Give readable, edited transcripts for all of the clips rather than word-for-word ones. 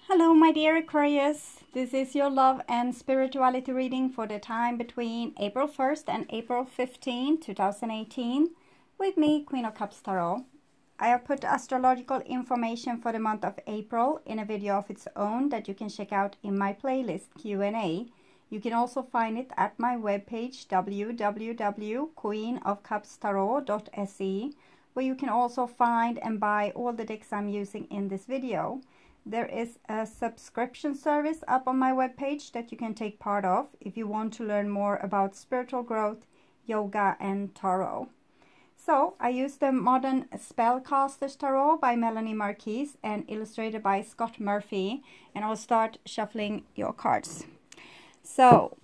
Hello my dear Aquarius, this is your love and spirituality reading for the time between April 1st and April 15, 2018 with me, Queen of Cups Tarot. I have put astrological information for the month of April in a video of its own that you can check out in my playlist Q&A. You can also find it at my webpage www.queenofcupstarot.se, where you can also find and buy all the decks I'm using in this video. There is a subscription service up on my webpage that you can take part of if you want to learn more about spiritual growth, yoga and tarot. So I use the Modern Spellcasters Tarot by Melanie Marquise and illustrated by Scott Murphy, and I'll start shuffling your cards. So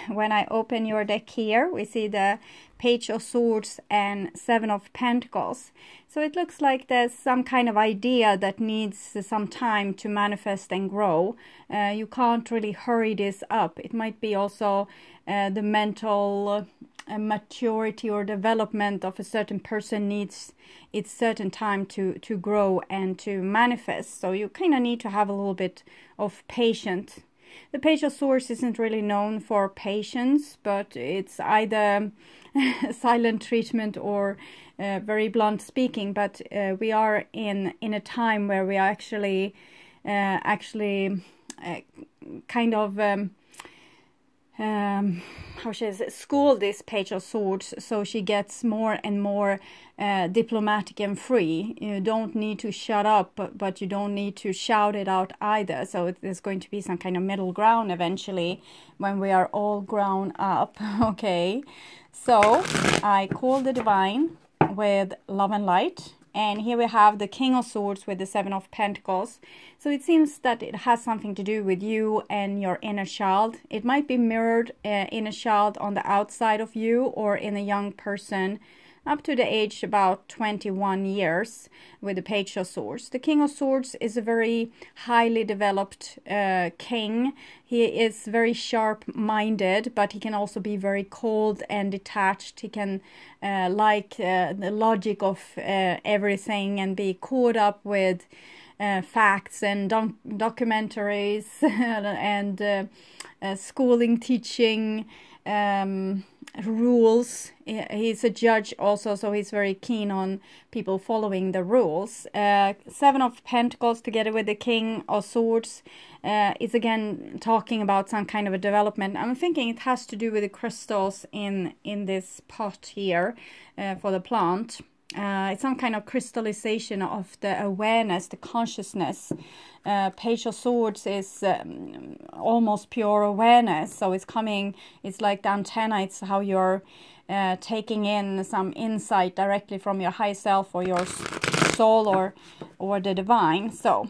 when I open your deck here, we see the Page of Swords and Seven of Pentacles. So it looks like there's some kind of idea that needs some time to manifest and grow. You can't really hurry this up. It might be also the mental maturity or development of a certain person needs its certain time to grow and to manifest. So you kind of need to have a little bit of patience. The Page of Swords isn't really known for patience, but it's either silent treatment or very blunt speaking. But we are in a time where we are actually kind of how should I say, school this Page of Swords so she gets more and more diplomatic and free. You don't need to shut up, but you don't need to shout it out either. So there's going to be some kind of middle ground eventually when we are all grown up. Okay, so I call the Divine with Love and Light. And here we have the King of Swords with the Seven of Pentacles. So it seems that it has something to do with you and your inner child. It might be mirrored in a child on the outside of you or in a young person up to the age about 21 years with the Page of Swords. The King of Swords is a very highly developed king. He is very sharp-minded, but he can also be very cold and detached. He can like the logic of everything and be caught up with facts and documentaries and schooling, teaching, rules. He's a judge also, so he's very keen on people following the rules. Seven of Pentacles together with the King of Swords is again talking about some kind of a development. I'm thinking it has to do with the crystals in this pot here for the plant. It's some kind of crystallization of the awareness, the consciousness. Page of Swords is almost pure awareness, so it's coming, it's like the antenna, it's how you're taking in some insight directly from your high self or your soul or the divine. So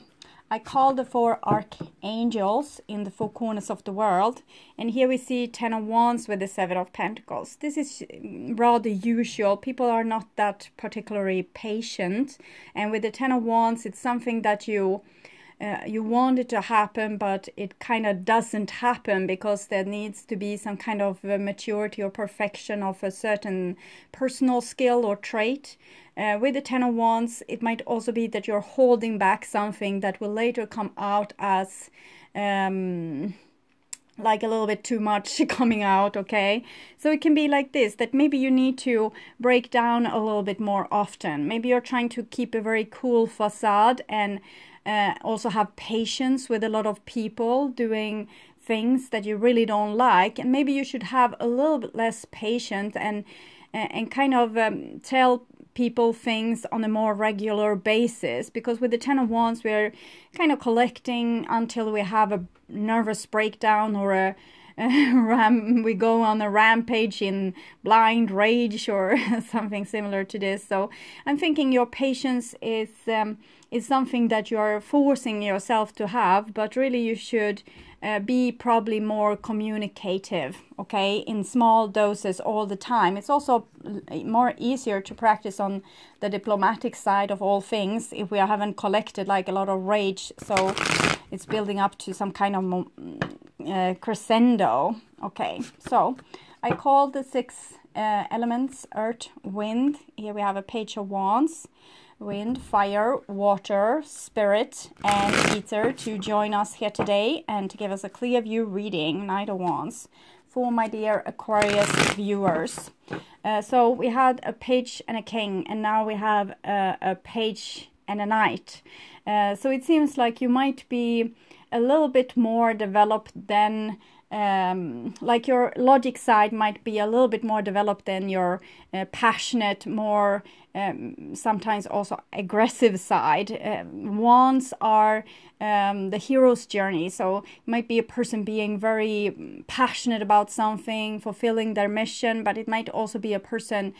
I call the four archangels in the four corners of the world, and here we see Ten of Wands with the Seven of Pentacles. This is rather usual. People are not that particularly patient, and with the Ten of Wands it's something that you want it to happen, but it kind of doesn't happen because there needs to be some kind of maturity or perfection of a certain personal skill or trait. With the Ten of Wands, it might also be that you're holding back something that will later come out as like a little bit too much coming out, okay? So it can be like this, that maybe you need to break down a little bit more often. Maybe you're trying to keep a very cool facade and also have patience with a lot of people doing things that you really don't like, and maybe you should have a little bit less patience and kind of tell people things on a more regular basis, because with the Ten of Wands we're kind of collecting until we have a nervous breakdown or we go on a rampage in blind rage or something similar to this. So I'm thinking your patience is something that you're forcing yourself to have, but really you should be probably more communicative, okay, in small doses all the time. It's also more easier to practice on the diplomatic side of all things if we haven't collected like a lot of rage, so it's building up to some kind of crescendo. Okay, so I call the six elements, earth, wind. Here we have a page of wands, wind, fire, water, spirit, and ether to join us here today and to give us a clear view reading, Knight of Wands, for my dear Aquarius viewers. So we had a page and a king, and now we have a page and a knight. So it seems like you might be a little bit more developed than, like your logic side might be a little bit more developed than your passionate, more sometimes also aggressive side. Wands are the hero's journey, so it might be a person being very passionate about something, fulfilling their mission, but it might also be a person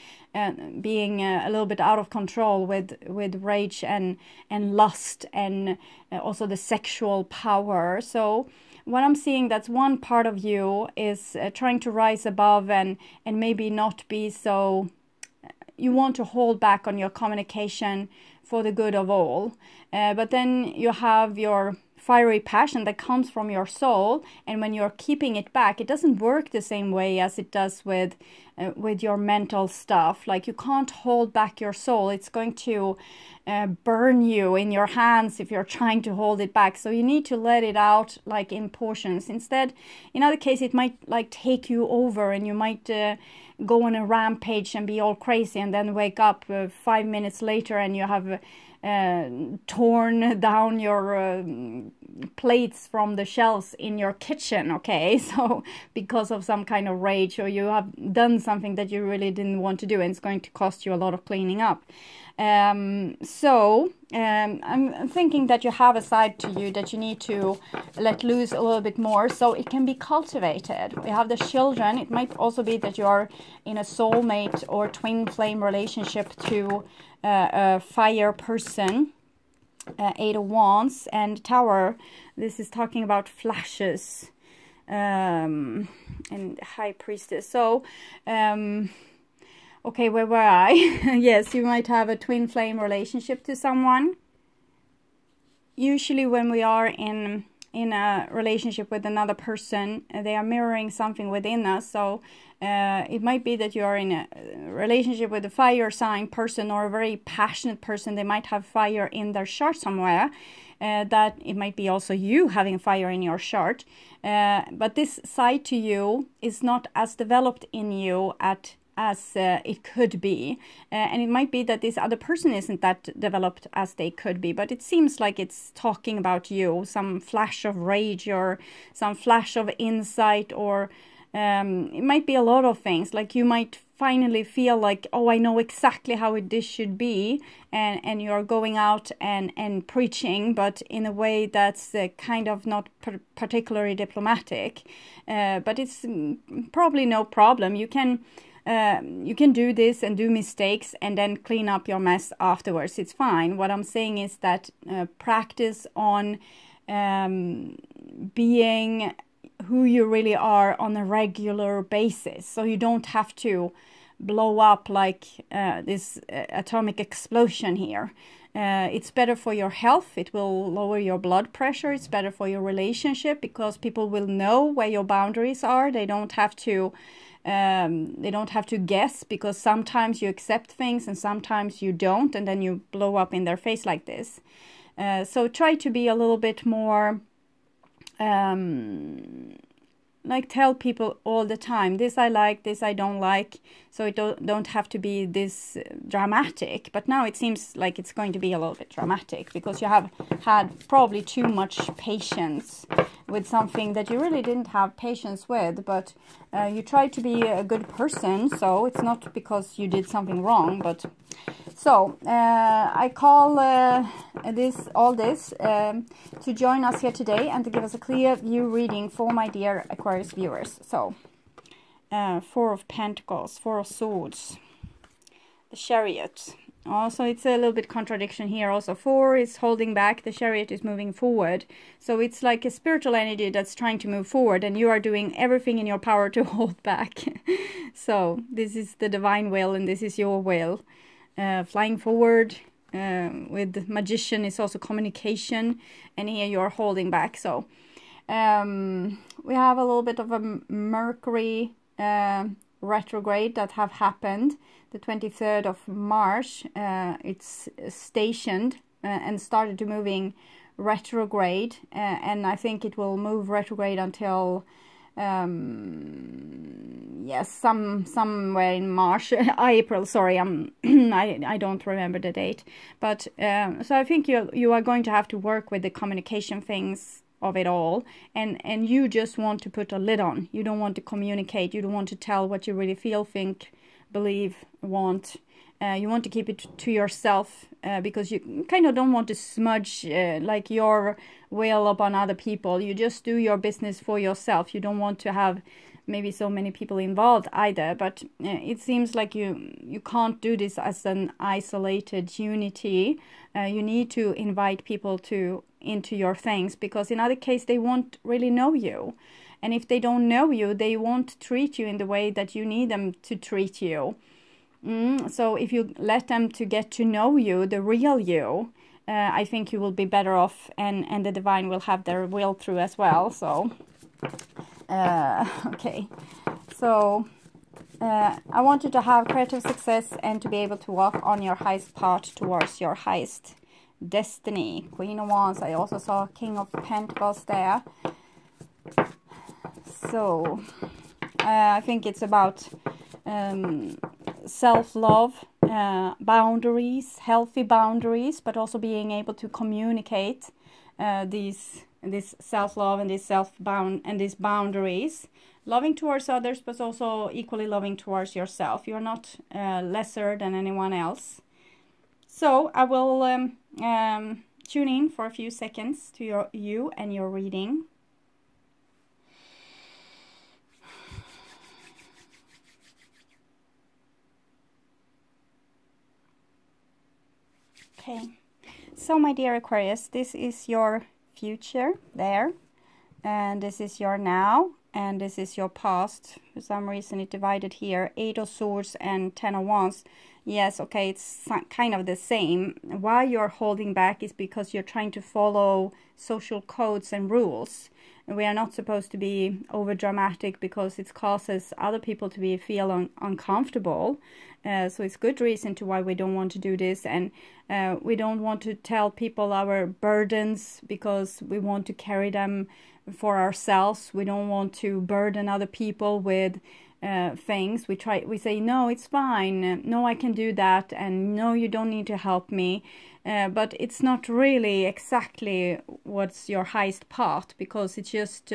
being a little bit out of control with rage and lust, and also the sexual power. So what I'm seeing, that's one part of you is trying to rise above and maybe not be so, you want to hold back on your communication for the good of all. But then you have your fiery passion that comes from your soul, and when you're keeping it back, it doesn't work the same way as it does with your mental stuff. Like, you can't hold back your soul. It's going to burn you in your hands if you're trying to hold it back. So you need to let it out, like in portions. Instead, in other cases, it might like take you over, and you might go on a rampage and be all crazy, and then wake up 5 minutes later and you have torn down your plates from the shelves in your kitchen, okay? So because of some kind of rage, or you have done something that you really didn't want to do, and it's going to cost you a lot of cleaning up. I'm thinking that you have a side to you that you need to let loose a little bit more so it can be cultivated. We have the children. It might also be that you are in a soulmate or twin flame relationship to a fire person. Eight of Wands and Tower. This is talking about flashes and High Priestess. So okay, where were I? Yes, you might have a twin flame relationship to someone. Usually when we are in a relationship with another person, they are mirroring something within us. So it might be that you are in a relationship with a fire sign person, or a very passionate person. They might have fire in their chart somewhere. That it might be also you having fire in your chart. But this side to you is not as developed in you as it could be, and it might be that this other person isn't that developed as they could be, but it seems like it's talking about you, some flash of rage or some flash of insight, or it might be a lot of things. Like, you might finally feel like, oh, I know exactly how this should be, and you're going out and preaching, but in a way that's kind of not particularly diplomatic, but it's probably no problem. You can do this and do mistakes and then clean up your mess afterwards. It's fine. What I'm saying is that practice on being who you really are on a regular basis, so you don't have to blow up like this atomic explosion here. It's better for your health. It will lower your blood pressure. It's better for your relationship, because people will know where your boundaries are. They don't have to guess, because sometimes you accept things and sometimes you don't, and then you blow up in their face like this. So try to be a little bit more like, tell people all the time, this I like, this I don't like, so it don't have to be this dramatic. But now it seems like it's going to be a little bit dramatic, because you have had probably too much patience with something that you really didn't have patience with, but you try to be a good person, so it's not because you did something wrong. But so I call all this to join us here today and to give us a clear view reading for my dear Aquarius viewers. So Four of Pentacles, Four of Swords, the Chariot. Also, it's a little bit contradiction here. Also, 4 is holding back, the Chariot is moving forward. So it's like a spiritual energy that's trying to move forward, and you are doing everything in your power to hold back. So this is the divine will, and this is your will. Flying forward with Magician is also communication, and here you're holding back. So we have a little bit of a Mercury retrograde that have happened. The 23rd of March, it's stationed and started to moving retrograde, and I think it will move retrograde until yes, somewhere in March, April. Sorry, I don't remember the date. But so I think you are going to have to work with the communication things of it all, and you just want to put a lid on. You don't want to communicate. You don't want to tell what you really feel, think, believe, want. You want to keep it to yourself because you kind of don't want to smudge like your will upon other people. You just do your business for yourself. You don't want to have maybe so many people involved either, but it seems like you can't do this as an isolated unity. You need to invite people into your things, because in other case they won't really know you, and if they don't know you, they won't treat you in the way that you need them to treat you. So if you let them to get to know you, the real you, I think you will be better off, and the divine will have their will through as well. So okay, so I want you to have creative success and to be able to walk on your highest path towards your highest destiny. Queen of Wands. I also saw King of Pentacles there. So I think it's about self-love, boundaries, healthy boundaries, but also being able to communicate this self-love and these boundaries, loving towards others, but also equally loving towards yourself. You're not lesser than anyone else. So I will tune in for a few seconds to you and your reading. Okay, so my dear Aquarius, this is your future there, and this is your now, and this is your past. For some reason it divided here, 8 of Swords and 10 of Wands. Yes, okay, it's kind of the same. Why you're holding back is because you're trying to follow social codes and rules. We are not supposed to be over dramatic because it causes other people to feel uncomfortable. So it's good reason to why we don't want to do this, and we don't want to tell people our burdens because we want to carry them for ourselves. We don't want to burden other people with things. We say, no, it's fine, no, I can do that, and no, you don't need to help me. But it's not really exactly what's your highest path, because it's just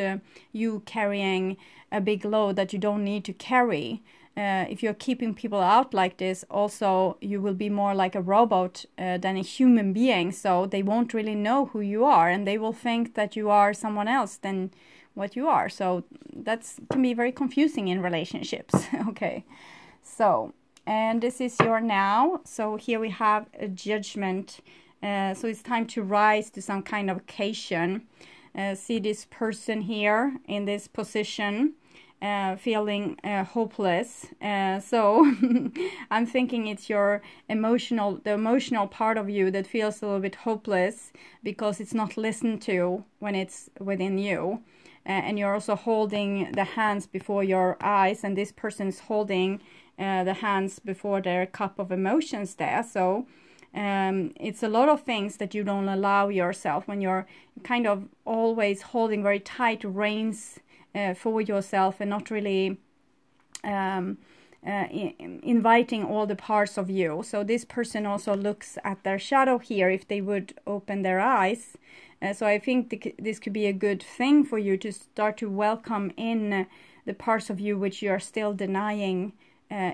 you carrying a big load that you don't need to carry. If you're keeping people out like this, also you will be more like a robot than a human being, so they won't really know who you are, and they will think that you are someone else than what you are. So that can be very confusing in relationships. Okay, so and this is your now. So here we have a Judgment. So it's time to rise to some kind of occasion. See this person here in this position, feeling hopeless. So I'm thinking it's the emotional part of you that feels a little bit hopeless because it's not listened to when it's within you. And you're also holding the hands before your eyes, and this person is holding the hands before their cup of emotions there. So it's a lot of things that you don't allow yourself when you're kind of always holding very tight reins for yourself and not really inviting all the parts of you. So this person also looks at their shadow here if they would open their eyes. So I think this could be a good thing for you to start to welcome in the parts of you which you are still denying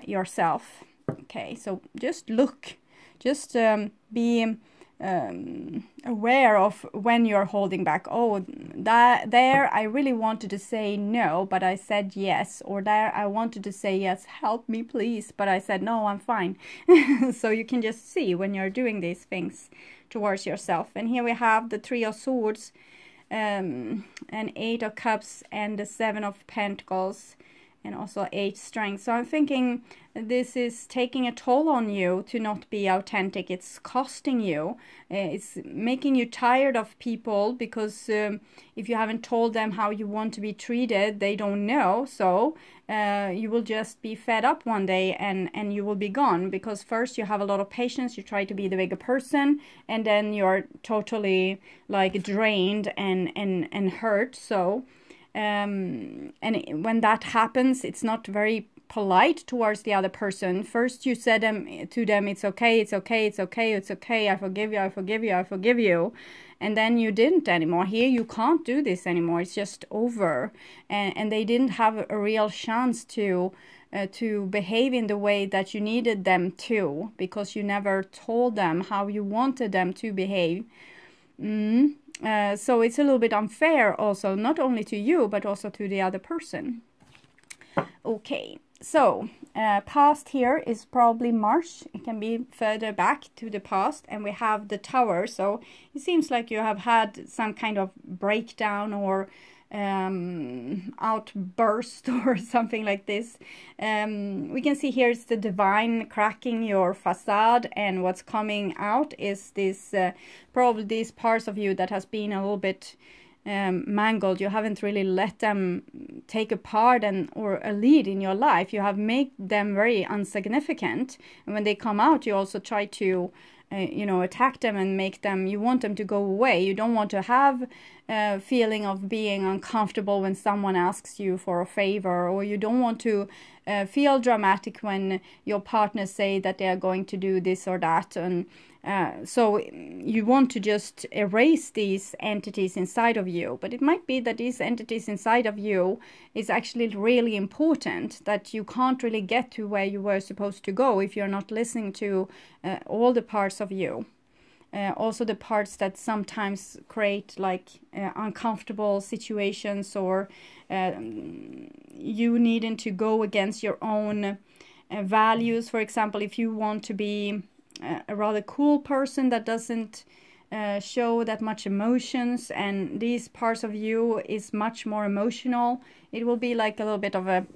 yourself. Okay, so just look, just be aware of when you're holding back. Oh, there I really wanted to say no, but I said yes. Or there I wanted to say yes, help me please, but I said no, I'm fine. So you can just see when you're doing these things towards yourself. And here we have the 3 of Swords, and 8 of Cups, and the 7 of Pentacles. and also 8 strength. So I'm thinking this is taking a toll on you to not be authentic. It's costing you. It's making you tired of people, because if you haven't told them how you want to be treated, they don't know. So you will just be fed up one day, and you will be gone, because first you have a lot of patience, you try to be the bigger person, and then you're totally like drained and hurt. So and when that happens, it's not very polite towards the other person. First you said to them, it's okay, it's okay, it's okay, it's okay, I forgive you, I forgive you, I forgive you. And then you didn't anymore. Here you can't do this anymore. It's just over. And they didn't have a real chance to behave in the way that you needed them to, because you never told them how you wanted them to behave. So it's a little bit unfair also, not only to you, but also to the other person. Okay, so past here is probably March. It can be further back to the past, and we have the Tower. So it seems like you have had some kind of breakdown or outburst or something like this. We can see here it's the divine cracking your facade, and what's coming out is this probably these parts of you that has been a little bit mangled. You haven't really let them take a part or a lead in your life. You have made them very insignificant, and when they come out, you also try to attack them and make them, you want them to go away. You don't want to have a feeling of being uncomfortable when someone asks you for a favor, or you don't want to feel dramatic when your partners say that they are going to do this or that. And so you want to just erase these entities inside of you. But it might be that these entities inside of you is actually really important, that you can't really get to where you were supposed to go if you're not listening to all the parts of you. Also the parts that sometimes create like uncomfortable situations, or you needing to go against your own values. For example, if you want to be a rather cool person that doesn't show that much emotions, and these parts of you is much more emotional, it will be like a little bit of a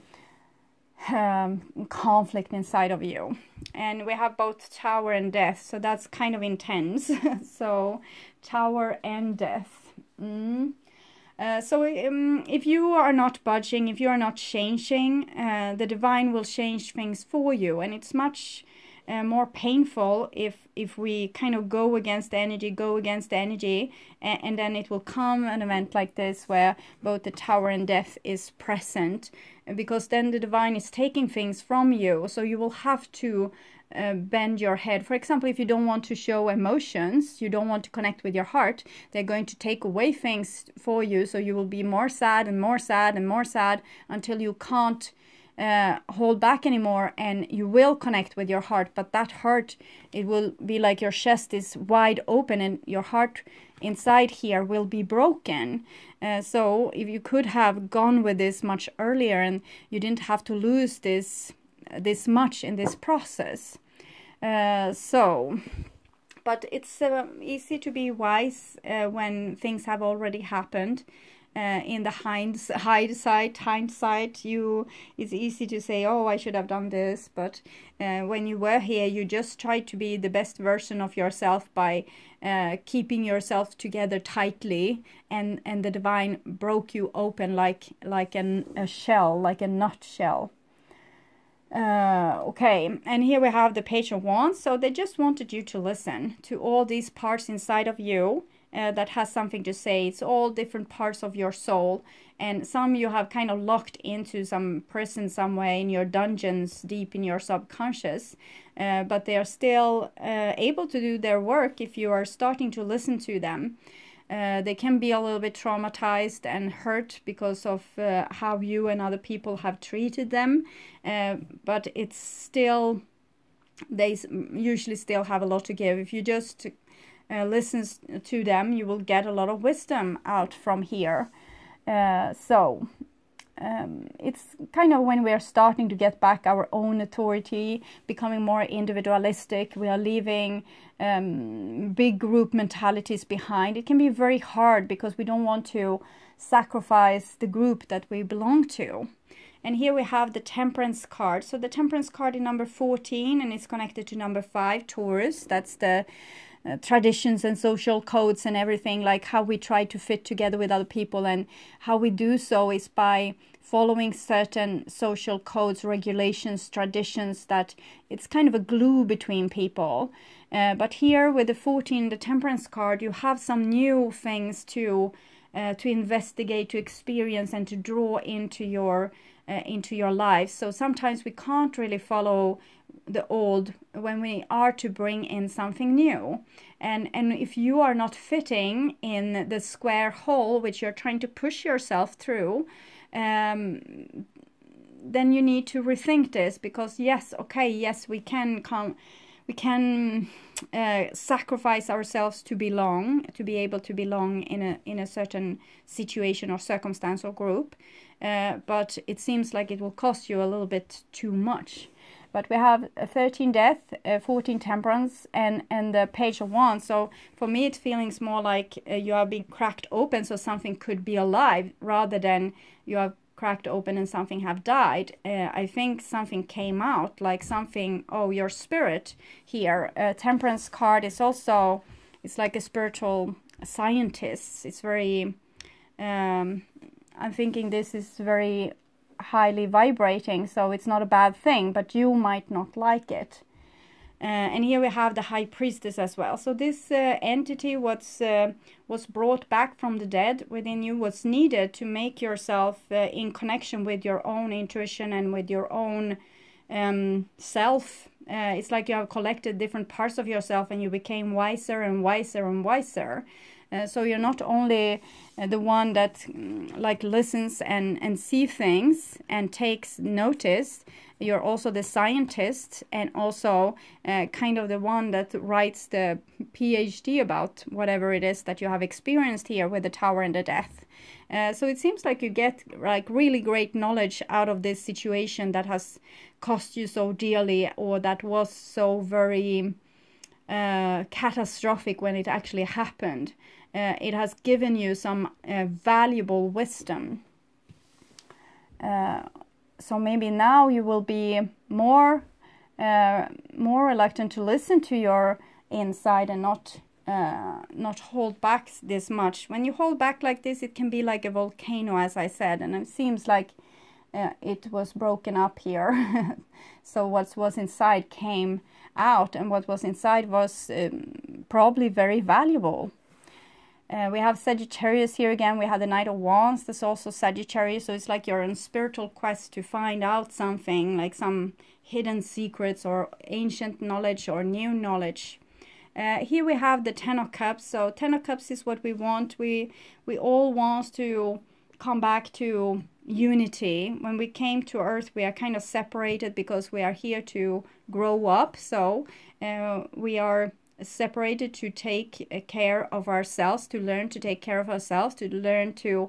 conflict inside of you. And we have both Tower and Death, so that's kind of intense. So Tower and Death. So if you are not budging, if you are not changing, the divine will change things for you, and it's much more painful if we kind of go against the energy, and then it will come an event like this where both the Tower and Death is present, because then the divine is taking things from you. So you will have to bend your head. For example, if you don't want to show emotions, you don't want to connect with your heart, they're going to take away things for you, so you will be more sad and more sad and more sad until you can't hold back anymore, and you will connect with your heart. But that heart, it will be like your chest is wide open, and your heart inside here will be broken. So if you could have gone with this much earlier, and you didn't have to lose this much in this process. But it's easy to be wise when things have already happened. In the hindsight, it's easy to say, oh, I should have done this. But when you were here, you just tried to be the best version of yourself by keeping yourself together tightly, and the divine broke you open like a shell, like a nut shell. Okay, and here we have the Page of Wands. So they just wanted you to listen to all these parts inside of you that has something to say. It's all different parts of your soul, and some you have kind of locked into some prison somewhere in your dungeons deep in your subconscious, but they are still able to do their work if you are starting to listen to them. They can be a little bit traumatized and hurt because of how you and other people have treated them, but it's still, they usually still have a lot to give. If you just listen to them, you will get a lot of wisdom out from here. It's kind of when we are starting to get back our own authority, becoming more individualistic, we are leaving big group mentalities behind. It can be very hard because we don't want to sacrifice the group that we belong to. And here we have the Temperance card. So the Temperance card is number 14, and it's connected to number 5, Taurus. That's the traditions and social codes and everything, like how we try to fit together with other people, and how we do so is by following certain social codes, regulations, traditions, that it's kind of a glue between people. But here with the 14, the Temperance card, you have some new things to investigate, to experience, and to draw into your life. So sometimes we can't really follow the old when we are to bring in something new, and if you are not fitting in the square hole which you're trying to push yourself through, then you need to rethink this, because yes, we can sacrifice ourselves to belong, to be able to belong in a certain situation or circumstance or group, but it seems like it will cost you a little bit too much. But we have 13 Death, 14 Temperance, and the Page of Wands. So for me, it feels more like you are being cracked open, so something could be alive, rather than you are cracked open and something have died. I think something came out, like something, your spirit here. Temperance card is also, it's like a spiritual scientist. It's very, I'm thinking this is very highly vibrating, so it's not a bad thing, but you might not like it. And here we have the High Priestess as well. So this entity was brought back from the dead within you, was needed to make yourself in connection with your own intuition and with your own self. It's like you have collected different parts of yourself and you became wiser and wiser and wiser. So you're not only the one that like listens and see things and takes notice, you're also the scientist, and also kind of the one that writes the PhD about whatever it is that you have experienced here with the Tower and the Death. So it seems like you get like really great knowledge out of this situation that has cost you so dearly, or that was so very catastrophic when it actually happened. It has given you some valuable wisdom. So maybe now you will be more reluctant to listen to your inside and not hold back this much. When you hold back like this, it can be like a volcano, as I said, and it seems like it was broken up here. So what was inside came out, and what was inside was probably very valuable. We have Sagittarius here again. We have the Knight of Wands. That's also Sagittarius. So it's like you're on spiritual quest to find out something, like some hidden secrets or ancient knowledge or new knowledge. Here we have the Ten of Cups. So Ten of Cups is what we want. We all want to come back to unity. When we came to Earth, we are kind of separated because we are here to grow up. So we are separated to take care of ourselves, to learn to take care of ourselves, to learn to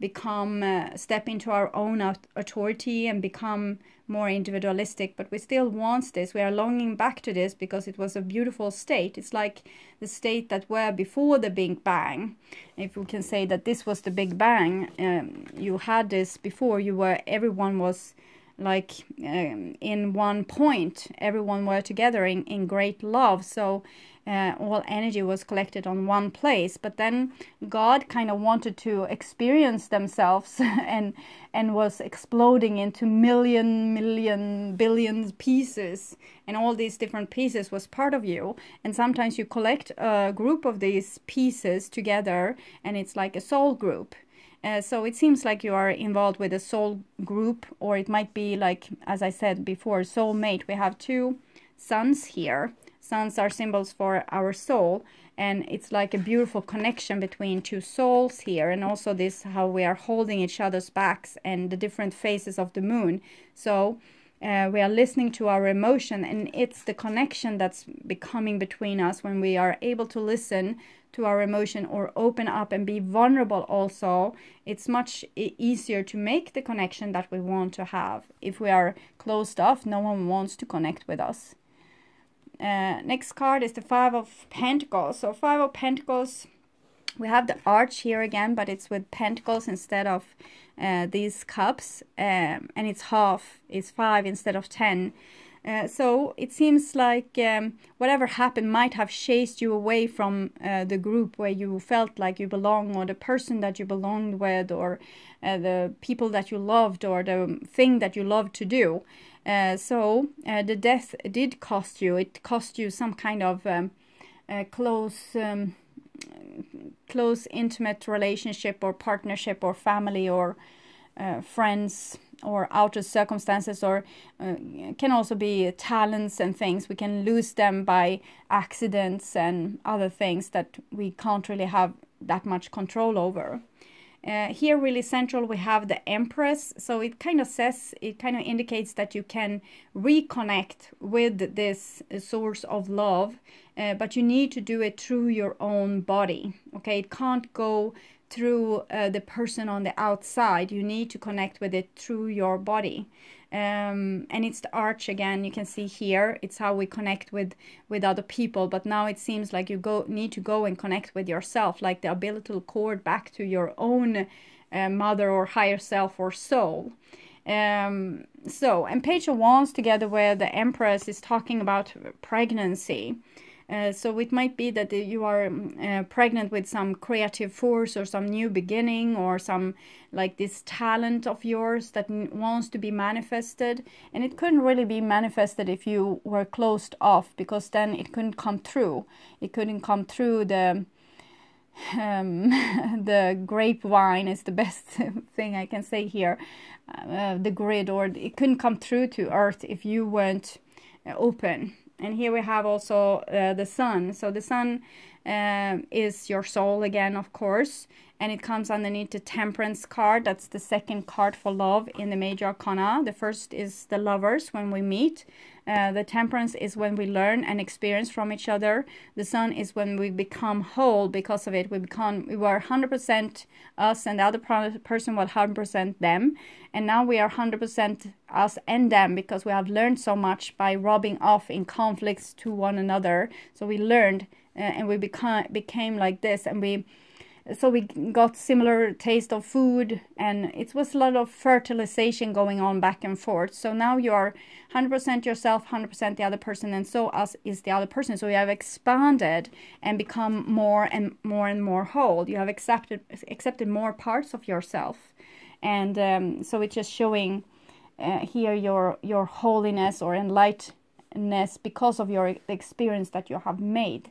become, step into our own authority and become more individualistic. But we still want this. We are longing back to this because it was a beautiful state. It's like the state that were before the Big Bang. If we can say that this was the Big Bang, you had this before. Everyone was like in one point, everyone were together in great love, so all energy was collected on one place. But then God kind of wanted to experience themselves and was exploding into billions pieces, and all these different pieces was part of you. And sometimes you collect a group of these pieces together, and it's like a soul group. So it seems like you are involved with a soul group, or it might be like, as I said before, soulmate. We have two suns here. Suns are symbols for our soul, and it's like a beautiful connection between two souls here, and also this how we are holding each other's backs and the different phases of the moon. So we are listening to our emotion, and it's the connection that's becoming between us when we are able to listen to our emotion or open up and be vulnerable also. It's much easier to make the connection that we want to have. If we are closed off, no one wants to connect with us. Next card is the Five of Pentacles. So Five of Pentacles We have the arch here again, but it's with pentacles instead of these cups, and it's half, it's 5 instead of 10. So it seems like whatever happened might have chased you away from the group where you felt like you belong, or the person that you belonged with, or the people that you loved, or the thing that you loved to do. So the death did cost you. It cost you some kind of close intimate relationship or partnership or family or friends or outer circumstances, or can also be talents and things. We can lose them by accidents and other things that we can't really have that much control over. Here really central we have the Empress, so it kind of indicates that you can reconnect with this source of love, but you need to do it through your own body. Okay, it can't go through the person on the outside. You need to connect with it through your body. And it's the arch again, you can see here, it's how we connect with other people, but now it seems like you need to go and connect with yourself, like the umbilical cord back to your own mother or higher self or soul. And Page of Wands together with the Empress is talking about pregnancy. So it might be that you are pregnant with some creative force or some new beginning, or some like this talent of yours that wants to be manifested. And it couldn't really be manifested if you were closed off, because then it couldn't come through. It couldn't come through the grapevine is the best thing I can say here. The grid, or it couldn't come through to earth if you weren't open. And here we have also the Sun. So the Sun is your soul again, of course. And it comes underneath the Temperance card. That's the second card for love in the Major Arcana. The first is the Lovers, when we meet. The Temperance is when we learn and experience from each other. The Sun is when we become whole because of it. We were 100% us, and the other person was 100% them. And now we are 100% us and them, because we have learned so much by rubbing off in conflicts to one another. So we learned and we became like this, and we got similar taste of food, and it was a lot of fertilization going on back and forth. So now you are 100% yourself, 100% the other person, and so us is the other person. So you have expanded and become more and more and more whole. You have accepted more parts of yourself, and so it's just showing here your holiness or enlightenedness because of your experience that you have made.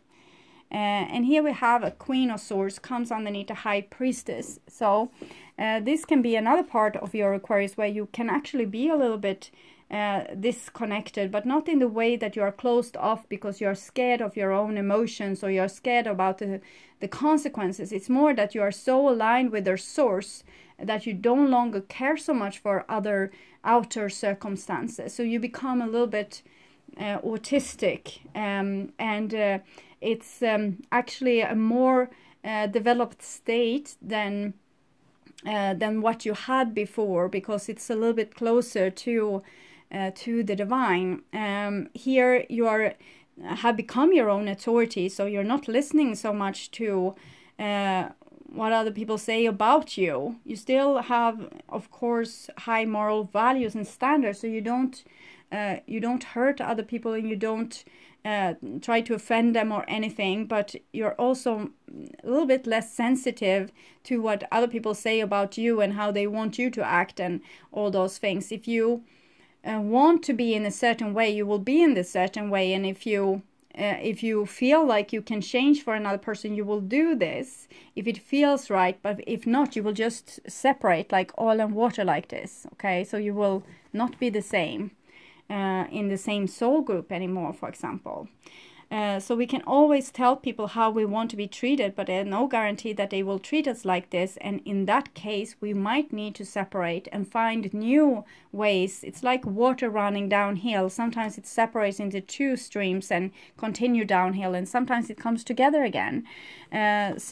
And here we have a Queen of Swords comes underneath a High Priestess. So this can be another part of your Aquarius where you can actually be a little bit disconnected, but not in the way that you are closed off because you're scared of your own emotions or you're scared about the consequences. It's more that you are so aligned with their source that you no longer care so much for other outer circumstances. So you become a little bit autistic, and it's actually a more developed state than what you had before, because it's a little bit closer to the divine. Here you have become your own authority, so you're not listening so much to what other people say about you. You still have, of course, high moral values and standards, so you don't hurt other people, and you don't try to offend them or anything, but you're also a little bit less sensitive to what other people say about you and how they want you to act and all those things. If you want to be in a certain way, you will be in this certain way, and if you feel like you can change for another person, you will do this if it feels right. But if not, you will just separate like oil and water like this. Okay, so you will not be the same in the same soul group anymore, for example. So we can always tell people how we want to be treated, but there's no guarantee that they will treat us like this. And in that case, we might need to separate and find new ways. It's like water running downhill. Sometimes it separates into two streams and continue downhill, and sometimes it comes together again. This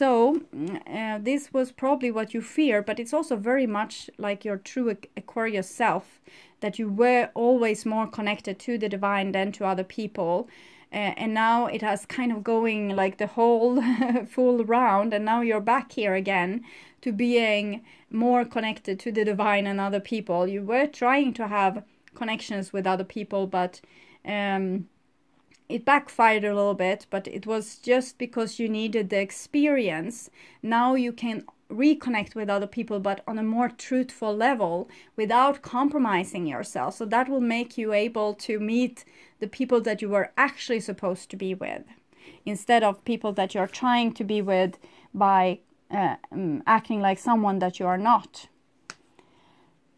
was probably what you fear, but it's also very much like your true Aquarius self, that you were always more connected to the divine than to other people. and now it has kind of going like the whole full round, and now you're back here again to being more connected to the divine and other people. You were trying to have connections with other people, but it backfired a little bit, but it was just because you needed the experience. Now you can reconnect with other people, but on a more truthful level without compromising yourself. So that will make you able to meet the people that you were actually supposed to be with, instead of people that you're trying to be with by acting like someone that you are not.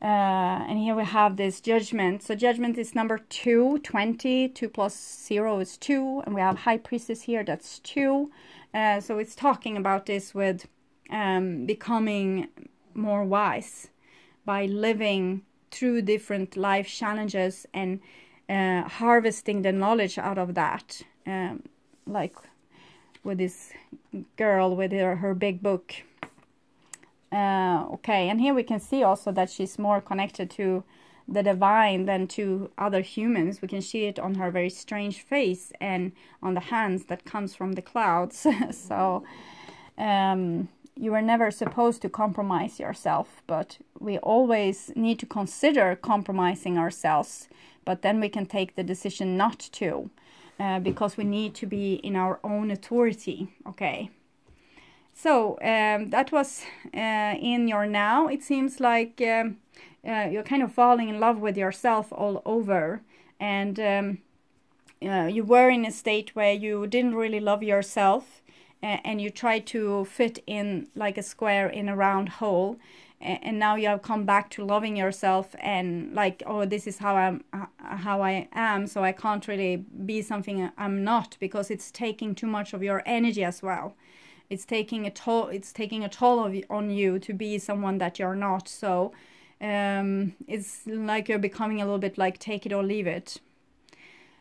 And here we have this judgment. So judgment is number 2, 20. 2 plus 0 is 2. And we have high priestess here, that's 2. So it's talking about this with becoming more wise by living through different life challenges and harvesting the knowledge out of that. Like with this girl with her big book. Okay, and here we can see also that she's more connected to the divine than to other humans. We can see it on her very strange face and on the hands that comes from the clouds. So you were never supposed to compromise yourself, but we always need to consider compromising ourselves, but then we can take the decision not to, because we need to be in our own authority. Okay. So that was in your now. It seems like you're kind of falling in love with yourself all over, and you were in a state where you didn't really love yourself, and you tried to fit in like a square in a round hole, and now you have come back to loving yourself and like, oh, this is how I am, so I can't really be something I'm not, because it's taking too much of your energy as well. It's taking a toll. It's taking a toll on you to be someone that you're not. So it's like you're becoming a little bit like take it or leave it,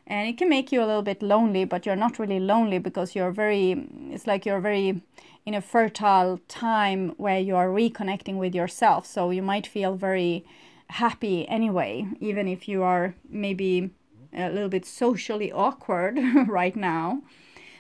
and it can make you a little bit lonely. But you're not really lonely, because you're very. It's like you're very in a fertile time where you are reconnecting with yourself. So you might feel very happy anyway, even if you are maybe a little bit socially awkward right now.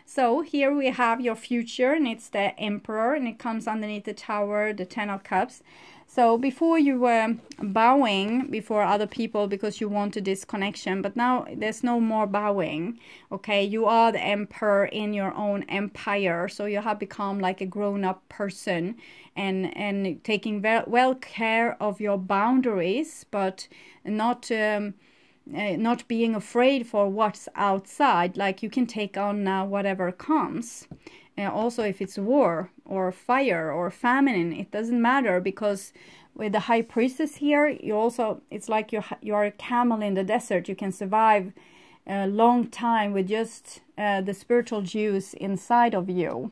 So here we have your future, and it's the Emperor, and it comes underneath the Tower, the 10 of Cups. So before you were bowing before other people because you wanted this connection, but now there's no more bowing. Okay, you are the Emperor in your own empire, so you have become like a grown-up person and taking well care of your boundaries, but not being afraid for what's outside. Like you can take on now whatever comes. Also, if it's war or fire or famine, it doesn't matter, because with the High Priestess here, you also, it's like you're a camel in the desert. You can survive a long time with just the spiritual juice inside of you.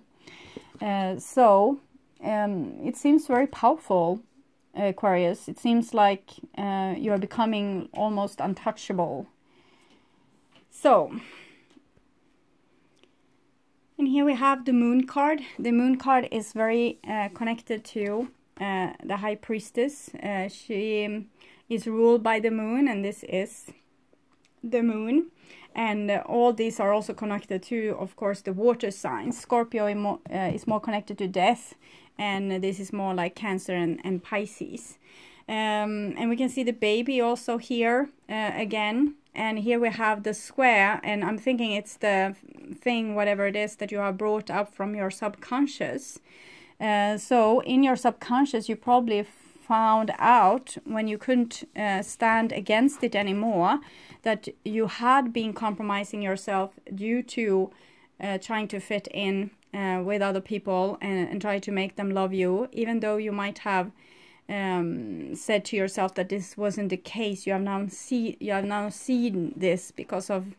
So it seems very powerful, Aquarius. It seems like you're becoming almost untouchable. So, and here we have the Moon card. The Moon card is very connected to the High Priestess. She is ruled by the Moon, and this is the Moon. And all these are also connected to, of course, the water signs. Scorpio is more connected to death, and this is more like Cancer and Pisces. And we can see the baby also here again. And here we have the square, and I'm thinking it's the thing, whatever it is, that you have brought up from your subconscious. So in your subconscious, you probably found out when you couldn't stand against it anymore that you had been compromising yourself due to trying to fit in with other people and try to make them love you, even though you might have said to yourself that this wasn't the case. You have now seen this because of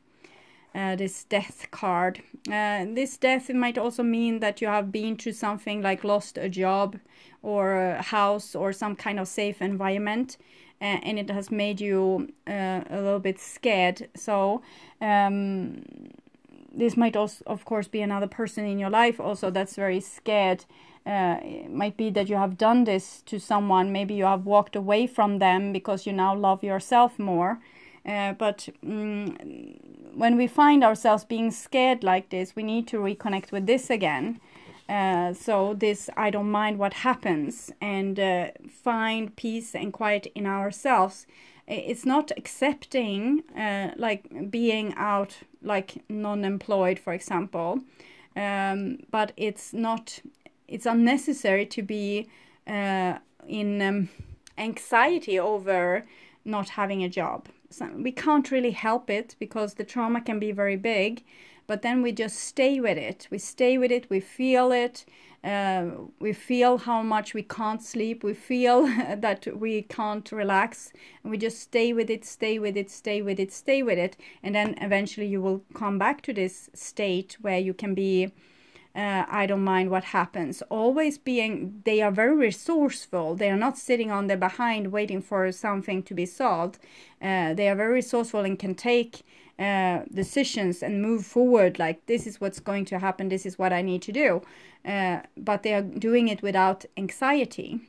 this death card. This death, it might also mean that you have been through something like lost a job or a house or some kind of safe environment, and it has made you a little bit scared. So this might also, of course, be another person in your life also that's very scared. It might be that you have done this to someone. Maybe you have walked away from them because you now love yourself more, But when we find ourselves being scared like this, we need to reconnect with this again. So this I don't mind what happens, and find peace and quiet in ourselves. It's not accepting like being out, like non-employed, for example, but it's unnecessary to be in anxiety over not having a job. So we can't really help it because the trauma can be very big, but then we just stay with it. We stay with it, we feel it. We feel how much we can't sleep. We feel that we can't relax. And we just stay with it, stay with it, stay with it, stay with it. And then eventually you will come back to this state where you can be, I don't mind what happens. Always being, they are very resourceful. They are not sitting on their behind waiting for something to be solved. They are very resourceful and can take decisions and move forward, like this is what's going to happen, this is what I need to do. But they are doing it without anxiety.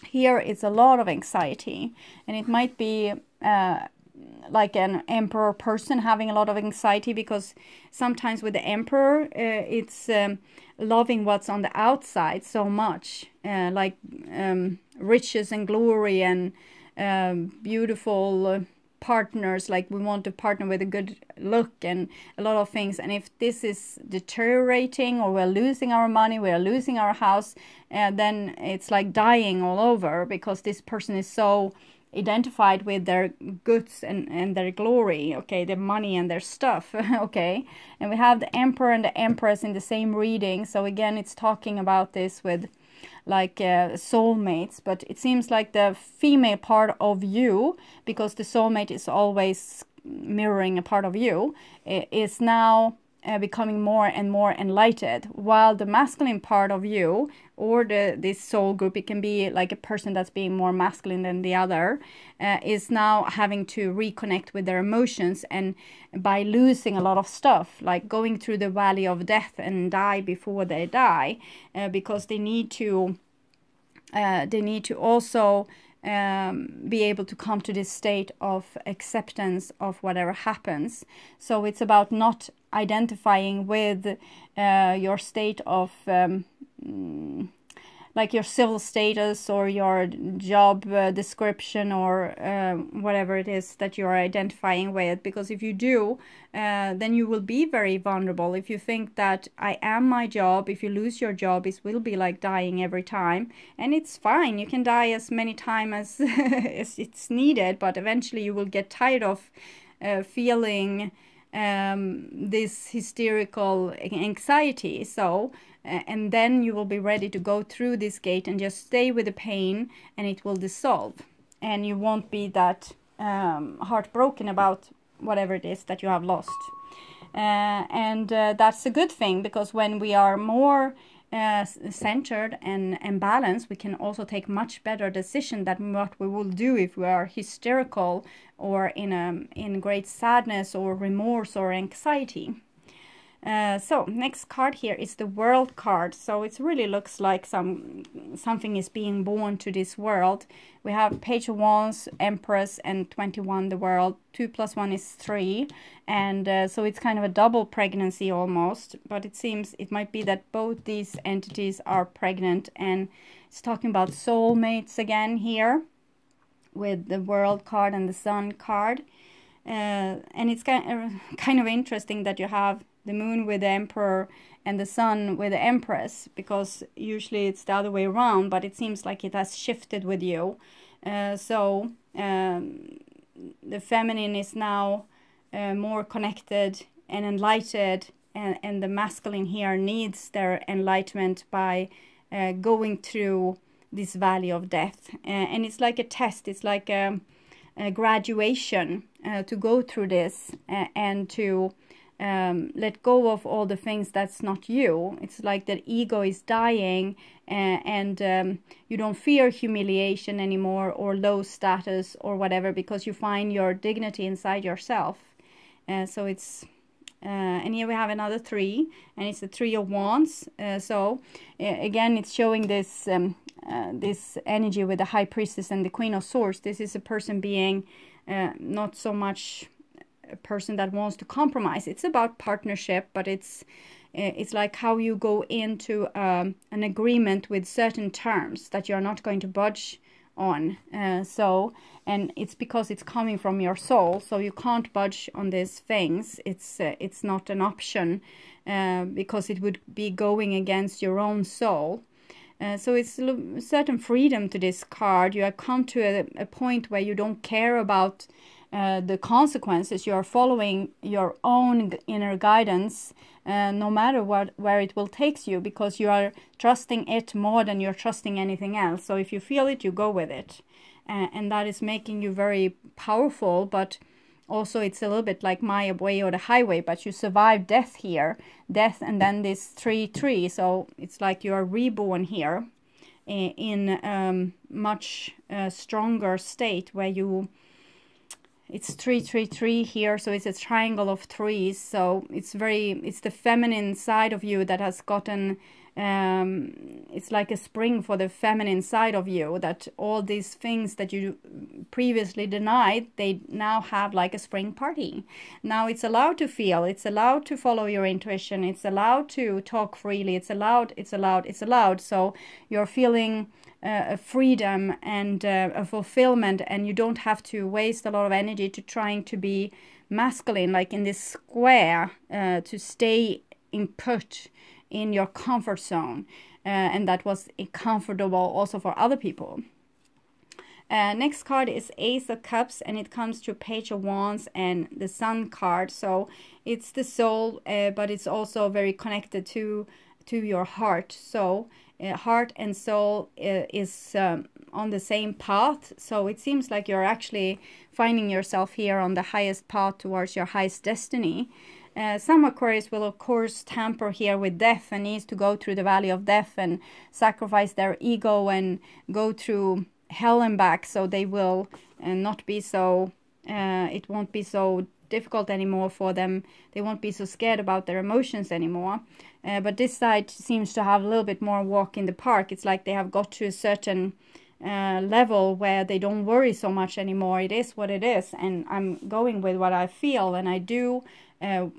Here it's a lot of anxiety, and it might be like an emperor person having a lot of anxiety, because sometimes with the emperor it's loving what's on the outside so much, like riches and glory and beautiful partners, like we want to partner with a good look and a lot of things. And if this is deteriorating, or we're losing our money, we're losing our house, then it's like dying all over, because this person is so identified with their goods and their glory, okay, their money and their stuff. Okay, and we have the emperor and the empress in the same reading. So again, it's talking about this with like soulmates, but it seems like the female part of you, because the soulmate is always mirroring a part of you, is now becoming more and more enlightened, while the masculine part of you, or this soul group, it can be like a person that's being more masculine than the other, is now having to reconnect with their emotions, and by losing a lot of stuff, like going through the valley of death and die before they die, because they need to also be able to come to this state of acceptance of whatever happens. So it's about not identifying with your state of like your civil status or your job description, or whatever it is that you are identifying with, because if you do, then you will be very vulnerable. If you think that I am my job, if you lose your job, it will be like dying every time, and it's fine. You can die as many times as it's needed, but eventually you will get tired of feeling this hysterical anxiety. So and then you will be ready to go through this gate and just stay with the pain, and it will dissolve, and you won't be that heartbroken about whatever it is that you have lost. And that's a good thing, because when we are more centered and balanced, we can also take much better decision than what we will do if we are hysterical or in great sadness or remorse or anxiety. So next card here is the World card. So it really looks like something is being born to this world. We have Page of Wands, Empress, and 21, the World. 2 + 1 is 3, and so it's kind of a double pregnancy almost. But it seems it might be that both these entities are pregnant, and it's talking about soulmates again here with the World card and the Sun card. And it's kind of interesting that you have the Moon with the Emperor and the Sun with the Empress, because usually it's the other way around, but it seems like it has shifted with you. So the feminine is now more connected and enlightened, and the masculine here needs their enlightenment by going through this valley of death. And it's like a test, it's like a graduation to go through this and to let go of all the things that's not you. It's like that ego is dying, and you don't fear humiliation anymore or low status or whatever, because you find your dignity inside yourself. So it's and here we have another 3, and it's the 3 of Wands. So again, it's showing this this energy with the High Priestess and the Queen of Swords. This is a person being not so much a person that wants to compromise. It's about partnership, but it's like how you go into an agreement with certain terms that you're not going to budge on. And it's because it's coming from your soul, so you can't budge on these things. It's not an option, because it would be going against your own soul. So it's a certain freedom to this card. You have come to a point where you don't care about the consequences. You are following your own inner guidance, no matter where it will take you, because you are trusting it more than you're trusting anything else. So if you feel it, you go with it, and that is making you very powerful. But also it's a little bit like my way or the highway, but you survive death here, and then this 3-3. So it's like you are reborn here in much stronger state, where it's 3-3-3 here, so it's a triangle of threes. So it's the feminine side of you that has gotten, it's like a spring for the feminine side of you, that all these things that you previously denied, they now have like a spring party. Now it's allowed to feel, it's allowed to follow your intuition, it's allowed to talk freely, it's allowed. So you're feeling a freedom and a fulfillment, and you don't have to waste a lot of energy to trying to be masculine, like in this square, to stay put in your comfort zone, and that was comfortable also for other people. Next card is Ace of Cups, and it comes to Page of Wands and the Sun card. So it's the soul, but it's also very connected to your heart. So heart and soul is on the same path. So it seems like you're actually finding yourself here on the highest path towards your highest destiny. Some Aquarius will of course tamper here with death, and needs to go through the valley of death and sacrifice their ego and go through hell and back. So they will not be so, it won't be so difficult anymore for them. They won't be so scared about their emotions anymore. But this side seems to have a little bit more walk in the park. It's like they have got to a certain level where they don't worry so much anymore. It is what it is, and I'm going with what I feel, and I do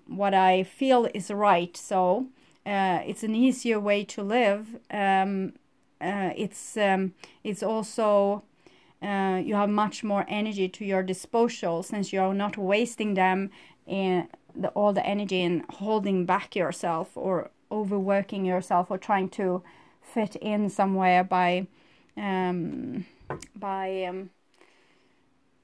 what I feel is right. So it's an easier way to live. It's also you have much more energy to your disposal, since you're not wasting them in all the energy in holding back yourself or overworking yourself or trying to fit in somewhere by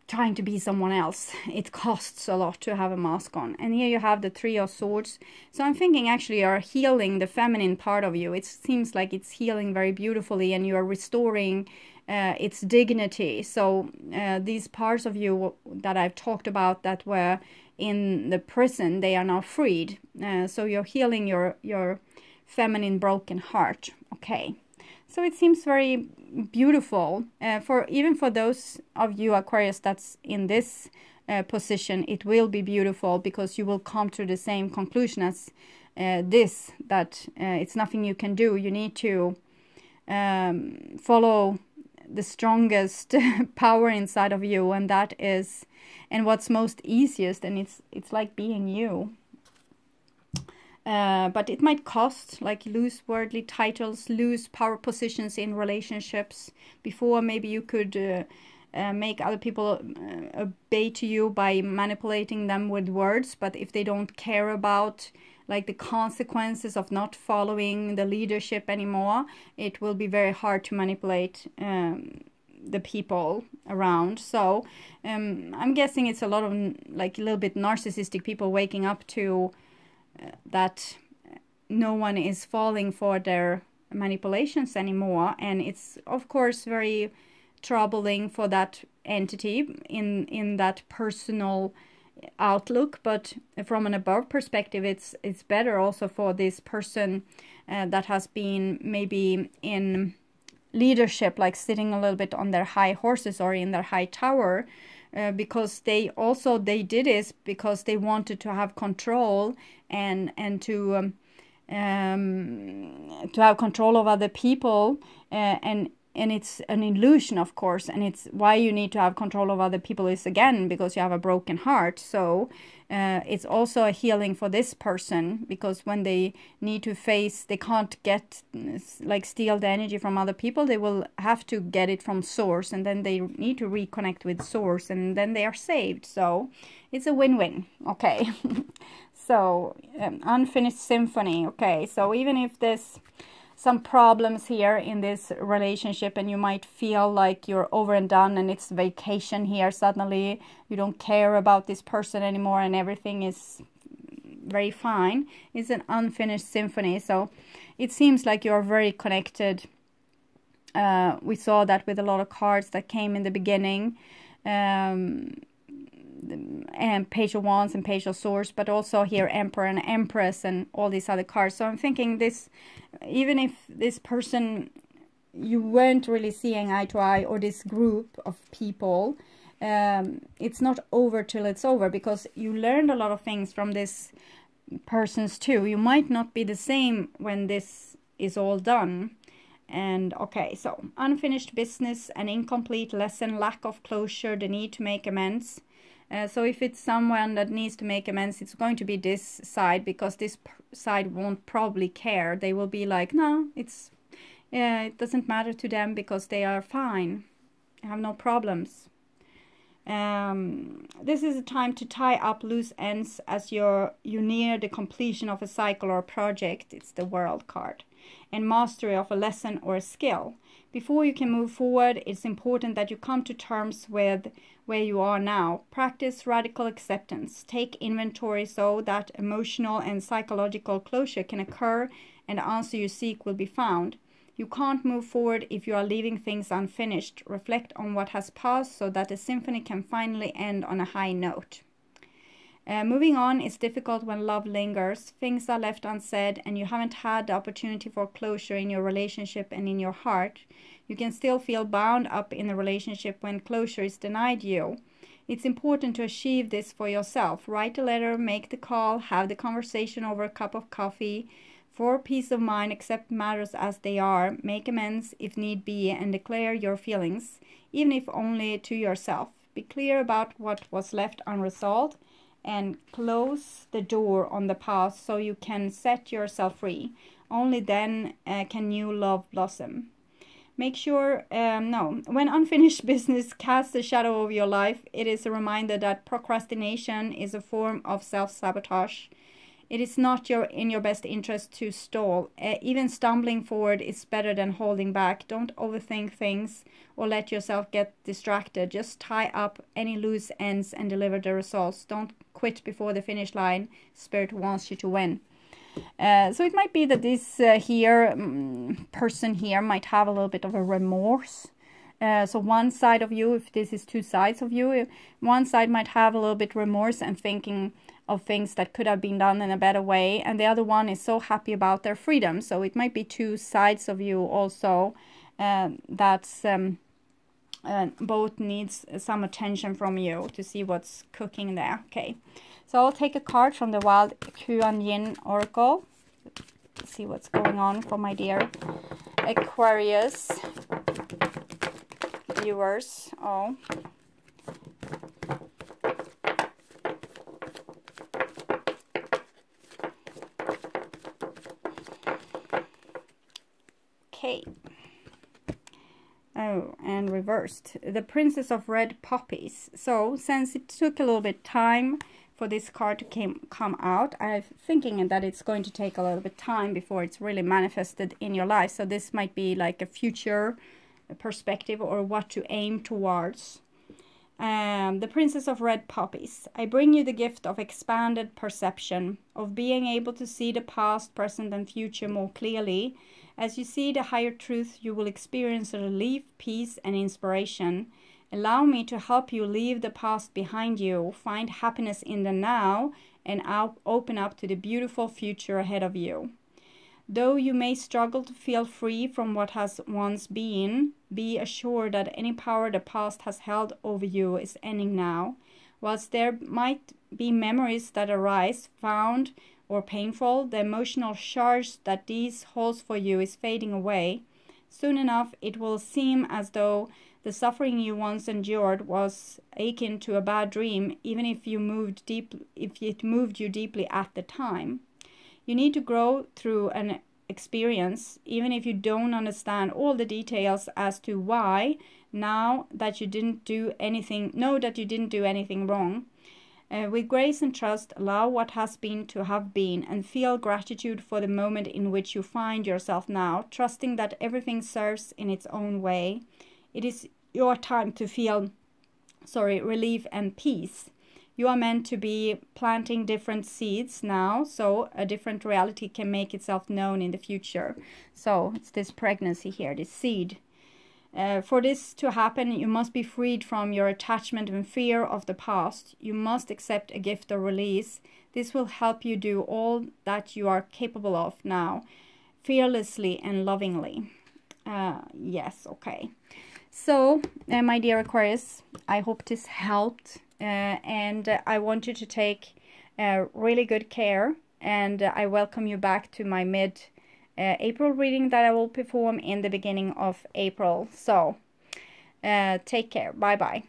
trying to be someone else. It costs a lot to have a mask on. And here you have the Three of Swords. So I'm thinking actually you're healing the feminine part of you. It seems like it's healing very beautifully, and you are restoring its dignity. So these parts of you that I've talked about that were in the prison, they are now freed. So you're healing your feminine broken heart. Okay. So it seems very beautiful. Even for those of you Aquarius that's in this position, it will be beautiful, because you will come to the same conclusion as that it's nothing you can do. You need to follow the strongest power inside of you, and that is, and what's most easiest, and it's like being you. But it might cost, like lose worldly titles, lose power positions in relationships. Before, maybe you could make other people obey to you by manipulating them with words, but if they don't care about like the consequences of not following the leadership anymore, it will be very hard to manipulate the people around. So I'm guessing it's a lot of like a little bit narcissistic people waking up to that no one is falling for their manipulations anymore, and it's of course very troubling for that entity in that personal outlook. But from an above perspective, it's better also for this person that has been maybe in leadership, like sitting a little bit on their high horses or in their high tower, because they did this because they wanted to have control and to have control of other people, and and it's an illusion, of course, and it's why you need to have control of other people is, again, because you have a broken heart. So it's also a healing for this person, because when they need to face, they can't get, like, steal the energy from other people. They will have to get it from source, and then they need to reconnect with source, and then they are saved. So it's a win-win. Okay. So unfinished symphony. Okay, so even if there's some problems here in this relationship, and you might feel like you're over and done, and it's vacation here, suddenly you don't care about this person anymore and everything is very fine. It's an unfinished symphony. So it seems like you're very connected. We saw that with a lot of cards that came in the beginning, and Page of Wands and Page of Swords, but also here Emperor and Empress and all these other cards. So I'm thinking this, even if this person you weren't really seeing eye to eye, or this group of people, it's not over till it's over, because you learned a lot of things from this person's too. You might not be the same when this is all done. And okay, so unfinished business, an incomplete lesson, lack of closure, the need to make amends. So if it's someone that needs to make amends, it's going to be this side, because this side won't probably care. They will be like, no, it doesn't matter to them, because they are fine. They have no problems. This is a time to tie up loose ends as you near the completion of a cycle or a project. It's the World card. And mastery of a lesson or a skill. Before you can move forward, it's important that you come to terms with where you are now. Practice radical acceptance. Take inventory so that emotional and psychological closure can occur and the answer you seek will be found. You can't move forward if you are leaving things unfinished. Reflect on what has passed so that the symphony can finally end on a high note. Moving on is difficult when love lingers. Things are left unsaid and you haven't had the opportunity for closure in your relationship and in your heart. You can still feel bound up in a relationship when closure is denied you. It's important to achieve this for yourself. Write a letter, make the call, have the conversation over a cup of coffee. For peace of mind, accept matters as they are. Make amends if need be and declare your feelings, even if only to yourself. Be clear about what was left unresolved, and close the door on the past so you can set yourself free. Only then can new love blossom. Make sure, when unfinished business casts a shadow over your life, it is a reminder that procrastination is a form of self-sabotage. It is not in your best interest to stall. Even stumbling forward is better than holding back. Don't overthink things or let yourself get distracted. Just tie up any loose ends and deliver the results. Don't quit before the finish line. Spirit wants you to win. So it might be that this person here might have a little bit of a remorse. So one side of you, if this is two sides of you, one side might have a little bit remorse and thinking of things that could have been done in a better way, and the other one is so happy about their freedom. So it might be two sides of you also that's both needs some attention from you to see what's cooking there. Okay, so I'll take a card from the Wild Kuan Yin Oracle. Let's see what's going on for my dear Aquarius viewers. Oh, okay. Oh, and reversed. The Princess of Red Poppies. So, since it took a little bit time for this card to come out, I'm thinking that it's going to take a little bit time before it's really manifested in your life. So this might be like a future perspective or what to aim towards. The Princess of Red Poppies. I bring you the gift of expanded perception, of being able to see the past, present, and future more clearly. As you see the higher truth, you will experience relief, peace, and inspiration. Allow me to help you leave the past behind you, find happiness in the now, and open up to the beautiful future ahead of you. Though you may struggle to feel free from what has once been, be assured that any power the past has held over you is ending now. Whilst there might be memories that arise, found or painful, the emotional charge that these holds for you is fading away. Soon enough, it will seem as though the suffering you once endured was akin to a bad dream, even if it moved you deeply at the time. You need to grow through an experience, even if you don't understand all the details as to why. Now that you didn't do anything, know that you didn't do anything wrong. With grace and trust, allow what has been to have been, and feel gratitude for the moment in which you find yourself now, trusting that everything serves in its own way. It is your time to feel, relief and peace. You are meant to be planting different seeds now, so a different reality can make itself known in the future. So it's this pregnancy here, this seed. For this to happen, you must be freed from your attachment and fear of the past. You must accept a gift of release. This will help you do all that you are capable of now, fearlessly and lovingly. Yes, okay. So, my dear Aquarius, I hope this helped. And I want you to take really good care. And I welcome you back to my April reading that I will perform in the beginning of April. So, take care. Bye-bye.